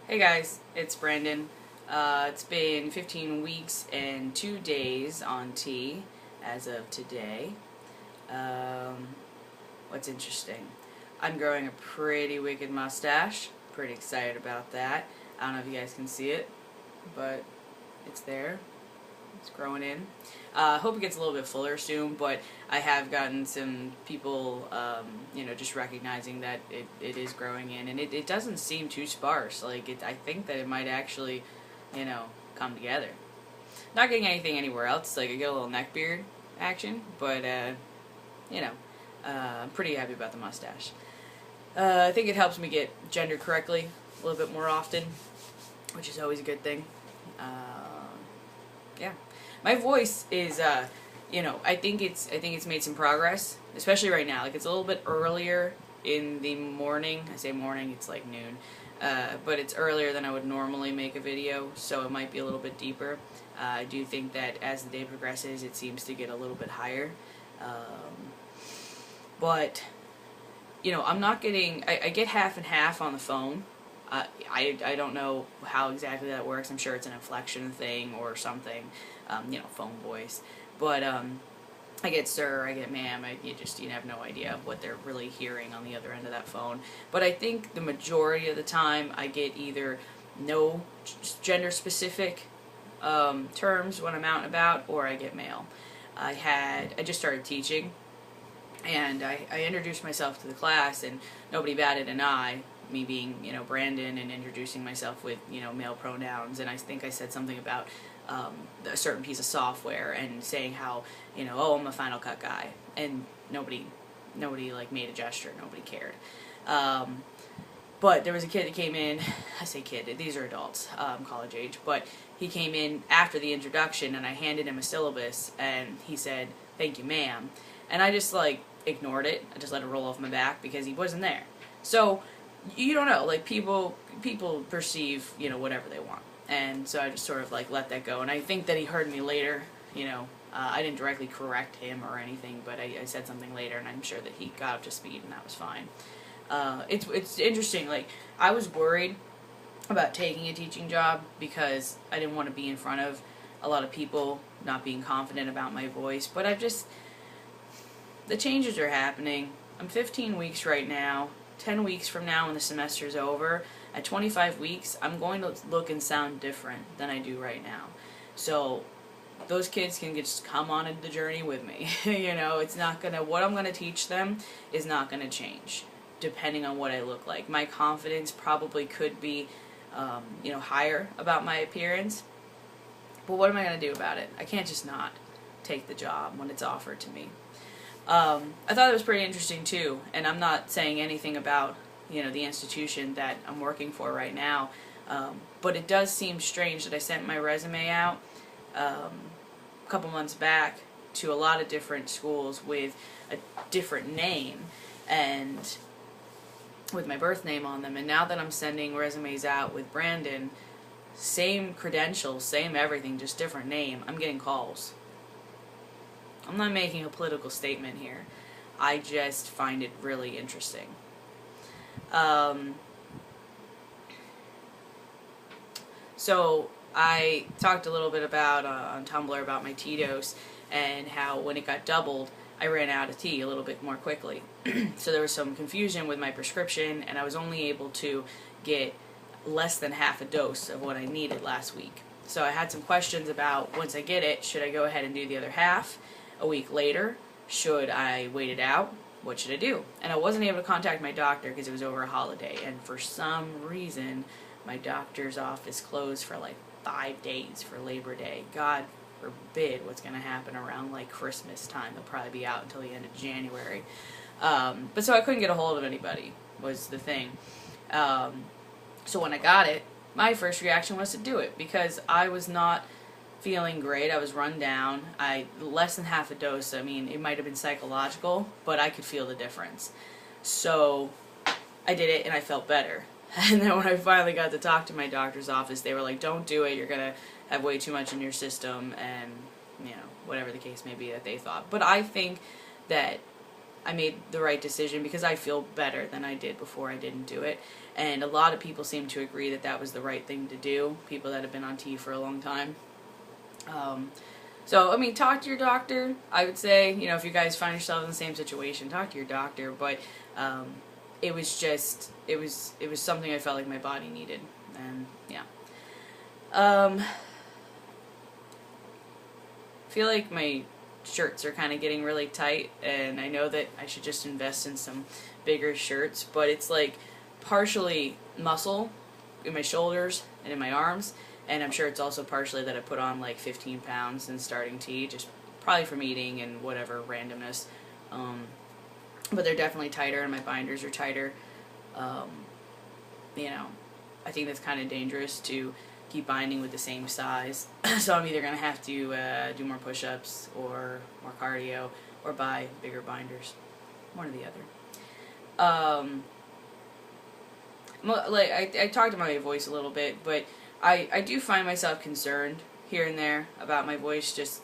Hey guys, it's Brandon. It's been 15 weeks and 2 days on T as of today. What's interesting? I'm growing a pretty wicked mustache. Pretty excited about that. I don't know if you guys can see it, but it's there. It's growing in. Hope it gets a little bit fuller soon, but I have gotten some people, just recognizing that it is growing in, and it doesn't seem too sparse. I think that it might actually, come together. Not getting anything anywhere else. Like, I get a little neck beard action, but, I'm pretty happy about the mustache. I think it helps me get gendered correctly a little bit more often, which is always a good thing. Yeah, my voice is, I think it's made some progress, especially right now. Like, it's a little bit earlier in the morning. I say morning, it's like noon, but it's earlier than I would normally make a video, so it might be a little bit deeper. I do think that as the day progresses, it seems to get a little bit higher, but I'm not getting. I get half and half on the phone. I don't know how exactly that works. I'm sure it's an inflection thing or something, phone voice. But I get sir, I get ma'am. You have no idea what they're really hearing on the other end of that phone. But I think the majority of the time I get either no gender specific terms when I'm out and about, or I get male. I just started teaching, and I introduced myself to the class, and nobody batted an eye. Me being, Brandon, and introducing myself with, male pronouns, and I think I said something about a certain piece of software, and saying how, oh, I'm a Final Cut guy, and nobody like made a gesture, nobody cared. But there was a kid that came in. I say kid, these are adults, college age, but he came in after the introduction, and I handed him a syllabus, and he said, "Thank you, ma'am," and I just ignored it. I just let it roll off my back because he wasn't there. So you don't know, people perceive, whatever they want. And so I just sort of let that go. And I think that he heard me later, I didn't directly correct him or anything, but I said something later, and I'm sure that he got up to speed, and that was fine. It's interesting, I was worried about taking a teaching job because I didn't want to be in front of a lot of people, not being confident about my voice, but the changes are happening. I'm 15 weeks right now. 10 weeks from now when the semester's over, at 25 weeks, I'm going to look and sound different than I do right now. So those kids can just come on the journey with me. It's not gonna, what I'm gonna teach them is not gonna change depending on what I look like. My confidence probably could be, higher about my appearance, but what am I gonna do about it? I can't just not take the job when it's offered to me. I thought it was pretty interesting too, and I'm not saying anything about, the institution that I'm working for right now, but it does seem strange that I sent my resume out a couple months back to a lot of different schools with a different name and with my birth name on them, and now that I'm sending resumes out with Brandon, same credentials, same everything, just different name, I'm getting calls. I'm not making a political statement here. I just find it really interesting. So I talked a little bit about on Tumblr about my T dose and how when it got doubled, I ran out of tea a little bit more quickly. So there was some confusion with my prescription, and I was only able to get less than half a dose of what I needed last week. So I had some questions about, once I get it, should I go ahead and do the other half a week later? Should I wait it out? What should I do? And I wasn't able to contact my doctor because it was over a holiday, and for some reason my doctor's office closed for 5 days for Labor Day. God forbid what's going to happen around Christmas time. They'll probably be out until the end of January. But so I couldn't get a hold of anybody was the thing. So when I got it, my first reaction was to do it because I was not feeling great. I was run down. Less than half a dose. I mean, it might have been psychological, but I could feel the difference. So I did it, and I felt better. And then when I finally got to talk to my doctor's office, they were like, "Don't do it. You're gonna have way too much in your system," and whatever the case may be that they thought. But I think that I made the right decision because I feel better than I did before I didn't do it. And a lot of people seem to agree that that was the right thing to do, people that have been on T for a long time. So, I mean, talk to your doctor. I would say, you know, if you guys find yourself in the same situation, talk to your doctor. But it was just, it was something I felt like my body needed. And, yeah. I feel like my shirts are kind of getting really tight, and I know that I should just invest in some bigger shirts, but it's like partially muscle in my shoulders and in my arms, and I'm sure it's also partially that I put on like 15 pounds in starting T, just probably from eating and whatever randomness. But they're definitely tighter, and my binders are tighter. You know, I think that's kind of dangerous to keep binding with the same size. So I'm either going to have to do more push-ups or more cardio or buy bigger binders. One or the other. Like I talked about my voice a little bit, but I do find myself concerned here and there about my voice, just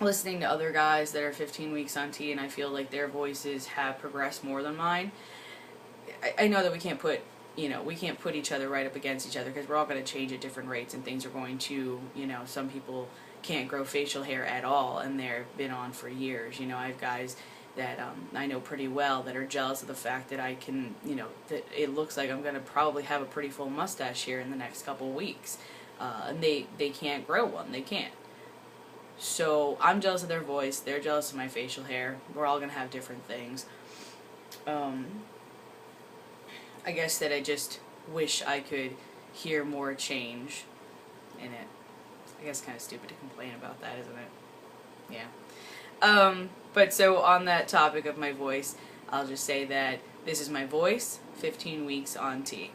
listening to other guys that are 15 weeks on T, and I feel like their voices have progressed more than mine. I know that we can't put each other right up against each other, because we're all going to change at different rates, and things are going to, some people can't grow facial hair at all, and they've been on for years. I have guys that I know pretty well that are jealous of the fact that I can, that it looks like I'm going to probably have a pretty full mustache here in the next couple weeks. And they can't grow one. They can't. So I'm jealous of their voice. They're jealous of my facial hair. We're all going to have different things. I guess that I just wish I could hear more change in it. I guess it's kind of stupid to complain about that, isn't it? Yeah. But so on that topic of my voice, I'll just say that this is my voice, 15 weeks on T.